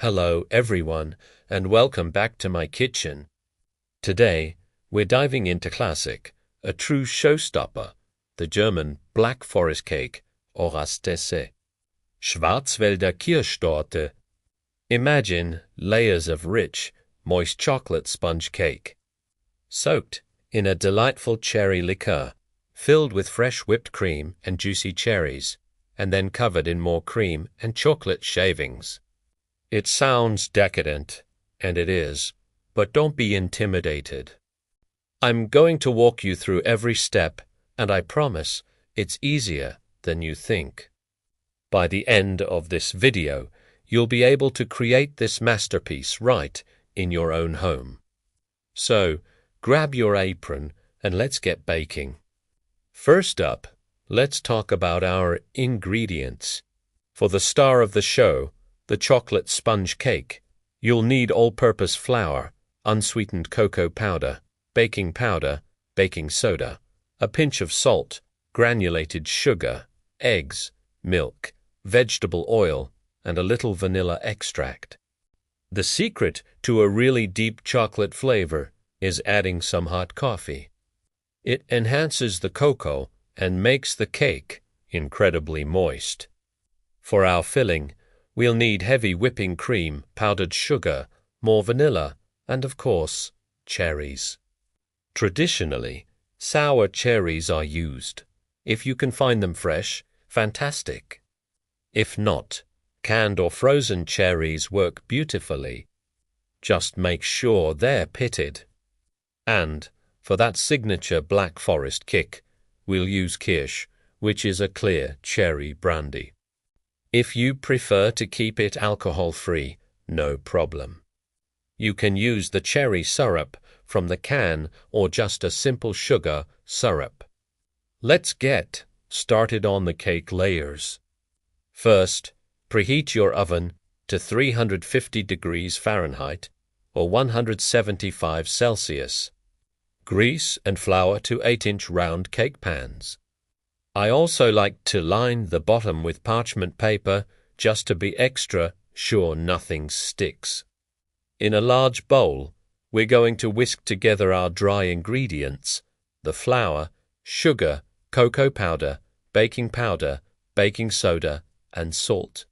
Hello everyone, and welcome back to my kitchen. Today, we're diving into classic, a true showstopper, the German Black Forest cake, or Rastesse. Schwarzwälder Kirschtorte. Imagine layers of rich, moist chocolate sponge cake, soaked in a delightful cherry liqueur, filled with fresh whipped cream and juicy cherries, and then covered in more cream and chocolate shavings. It sounds decadent, and it is, but don't be intimidated. I'm going to walk you through every step, and I promise it's easier than you think. By the end of this video, you'll be able to create this masterpiece right in your own home. So, grab your apron and let's get baking. First up, let's talk about our ingredients. For the star of the show, the chocolate sponge cake, you'll need all-purpose flour, unsweetened cocoa powder, baking soda, a pinch of salt, granulated sugar, eggs, milk, vegetable oil, and a little vanilla extract. The secret to a really deep chocolate flavor is adding some hot coffee. It enhances the cocoa and makes the cake incredibly moist. For our filling, we'll need heavy whipping cream, powdered sugar, more vanilla, and of course, cherries. Traditionally, sour cherries are used. If you can find them fresh, fantastic. If not, canned or frozen cherries work beautifully. Just make sure they're pitted. And, for that signature Black Forest kick, we'll use Kirsch, which is a clear cherry brandy. If you prefer to keep it alcohol-free, no problem. You can use the cherry syrup from the can or just a simple sugar syrup. Let's get started on the cake layers. First, preheat your oven to 350 degrees Fahrenheit or 175 Celsius. Grease and flour to 8-inch round cake pans. I also like to line the bottom with parchment paper just to be extra sure nothing sticks. In a large bowl, we're going to whisk together our dry ingredients, the flour, sugar, cocoa powder, baking soda, and salt.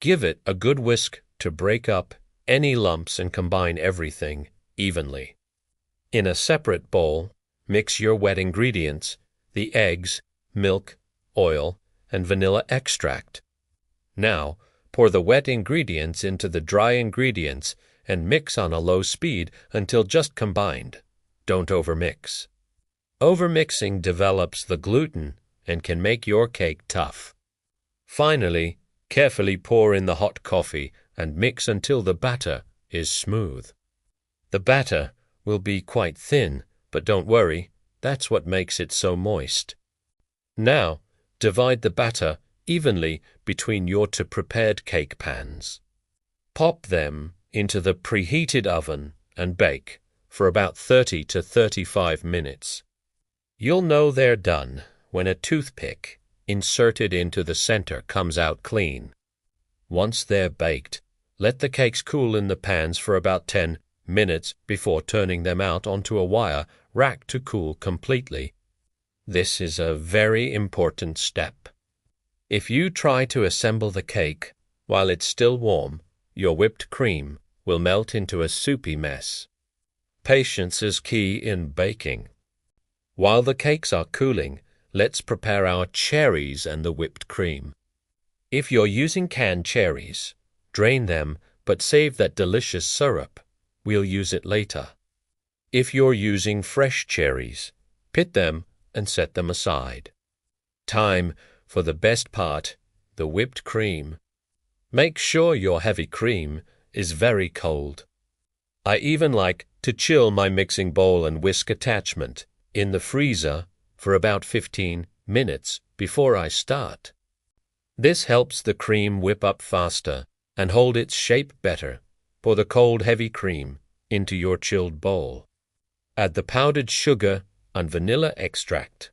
Give it a good whisk to break up any lumps and combine everything evenly. In a separate bowl, mix your wet ingredients, the eggs, milk, oil, and vanilla extract. Now, pour the wet ingredients into the dry ingredients and mix on a low speed until just combined. Don't overmix. Overmixing develops the gluten and can make your cake tough. Finally, carefully pour in the hot coffee and mix until the batter is smooth. The batter will be quite thin, but don't worry, that's what makes it so moist. Now, divide the batter evenly between your two prepared cake pans. Pop them into the preheated oven and bake for about 30 to 35 minutes. You'll know they're done when a toothpick inserted into the center comes out clean. Once they're baked, let the cakes cool in the pans for about 10 minutes before turning them out onto a wire rack to cool completely. This is a very important step. If you try to assemble the cake while it's still warm, your whipped cream will melt into a soupy mess. Patience is key in baking. While the cakes are cooling, let's prepare our cherries and the whipped cream. If you're using canned cherries, drain them but save that delicious syrup. We'll use it later. If you're using fresh cherries, pit them and set them aside. Time for the best part, the whipped cream. Make sure your heavy cream is very cold. I even like to chill my mixing bowl and whisk attachment in the freezer for about 15 minutes before I start. This helps the cream whip up faster and hold its shape better. Pour the cold heavy cream into your chilled bowl. Add the powdered sugar and vanilla extract.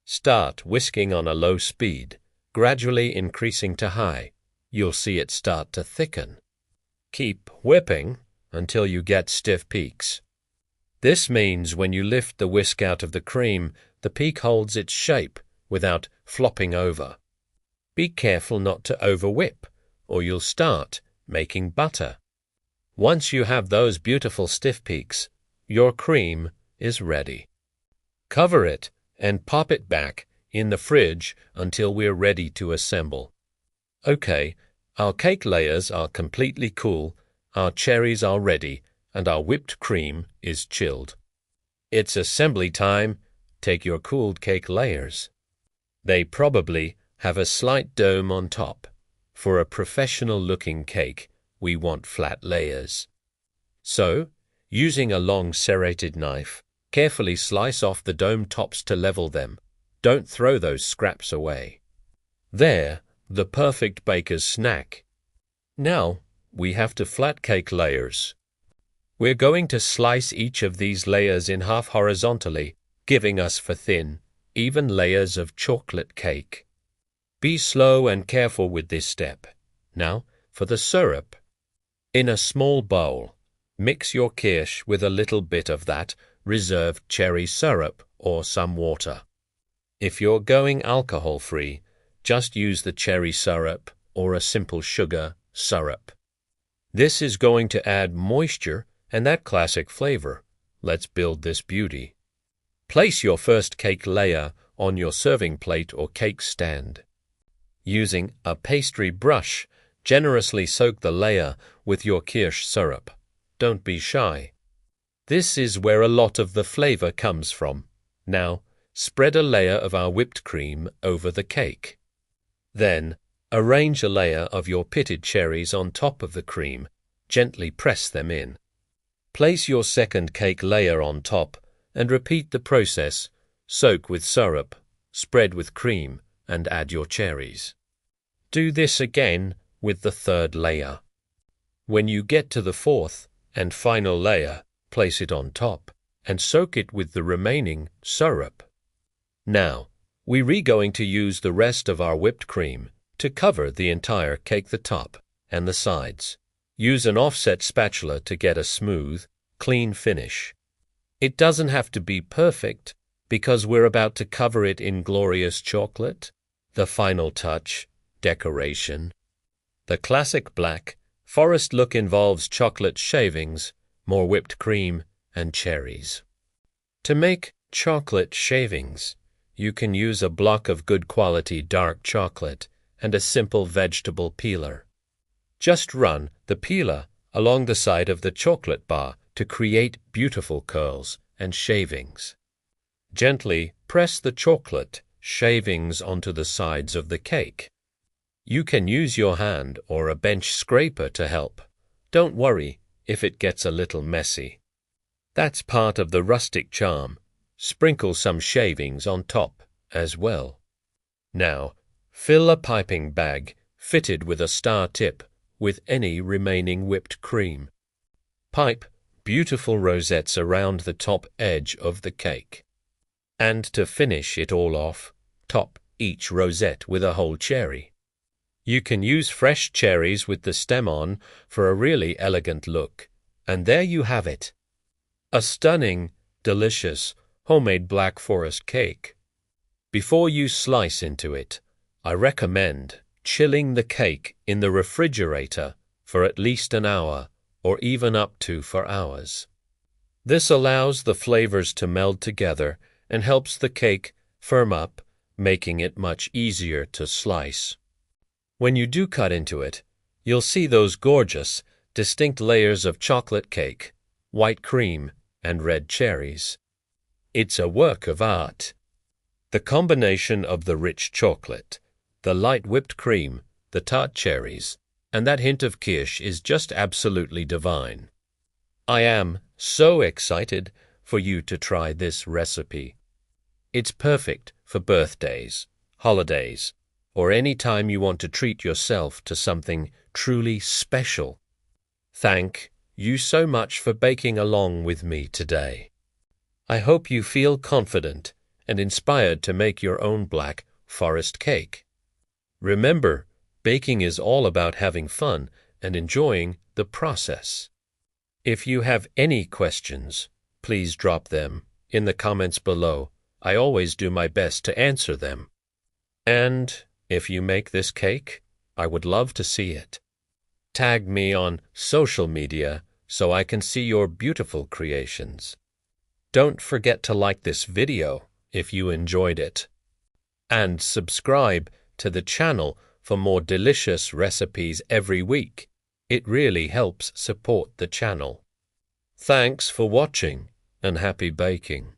Start whisking on a low speed, gradually increasing to high. You'll see it start to thicken. Keep whipping until you get stiff peaks. This means when you lift the whisk out of the cream, the peak holds its shape without flopping over. Be careful not to over-whip, or you'll start making butter. Once you have those beautiful stiff peaks, your cream is ready. Cover it and pop it back in the fridge until we're ready to assemble. Okay, our cake layers are completely cool, our cherries are ready, and our whipped cream is chilled. It's assembly time. Take your cooled cake layers. They probably have a slight dome on top. For a professional-looking cake, we want flat layers. So, using a long serrated knife, carefully slice off the dome tops to level them. Don't throw those scraps away. There, the perfect baker's snack. Now, we have to flat cake layers. We're going to slice each of these layers in half horizontally, giving us for thin, even layers of chocolate cake. Be slow and careful with this step. Now, for the syrup. In a small bowl, mix your kirsch with a little bit of that reserved cherry syrup or some water. If you're going alcohol-free, just use the cherry syrup or a simple sugar syrup. This is going to add moisture and that classic flavor. Let's build this beauty. Place your first cake layer on your serving plate or cake stand. Using a pastry brush, generously soak the layer with your kirsch syrup. Don't be shy. This is where a lot of the flavor comes from. Now, spread a layer of our whipped cream over the cake. Then, arrange a layer of your pitted cherries on top of the cream. Gently press them in. Place your second cake layer on top and repeat the process. Soak with syrup, spread with cream, and add your cherries. Do this again with the third layer. When you get to the fourth and final layer, place it on top and soak it with the remaining syrup. Now, we're going to use the rest of our whipped cream to cover the entire cake, the top and the sides. Use an offset spatula to get a smooth, clean finish. It doesn't have to be perfect because we're about to cover it in glorious chocolate. The final touch, decoration. The classic black forest look involves chocolate shavings, more whipped cream, and cherries. To make chocolate shavings, you can use a block of good quality dark chocolate and a simple vegetable peeler. Just run the peeler along the side of the chocolate bar to create beautiful curls and shavings. Gently press the chocolate shavings onto the sides of the cake. You can use your hand or a bench scraper to help. Don't worry if it gets a little messy. That's part of the rustic charm. Sprinkle some shavings on top as well. Now, fill a piping bag fitted with a star tip with any remaining whipped cream. Pipe beautiful rosettes around the top edge of the cake. And to finish it all off, top each rosette with a whole cherry. You can use fresh cherries with the stem on for a really elegant look. And there you have it. A stunning, delicious, homemade Black Forest cake. Before you slice into it, I recommend chilling the cake in the refrigerator for at least an hour or even up to 4 hours. This allows the flavors to meld together and helps the cake firm up, making it much easier to slice. When you do cut into it, you'll see those gorgeous, distinct layers of chocolate cake, white cream, and red cherries. It's a work of art. The combination of the rich chocolate, the light whipped cream, the tart cherries, and that hint of kirsch is just absolutely divine. I am so excited for you to try this recipe. It's perfect for birthdays, holidays, or any time you want to treat yourself to something truly special. Thank you so much for baking along with me today. I hope you feel confident and inspired to make your own Black Forest cake. Remember, baking is all about having fun and enjoying the process. If you have any questions, please drop them in the comments below. I always do my best to answer them. And if you make this cake, I would love to see it. Tag me on social media so I can see your beautiful creations. Don't forget to like this video if you enjoyed it. And subscribe to the channel for more delicious recipes every week. It really helps support the channel. Thanks for watching and happy baking.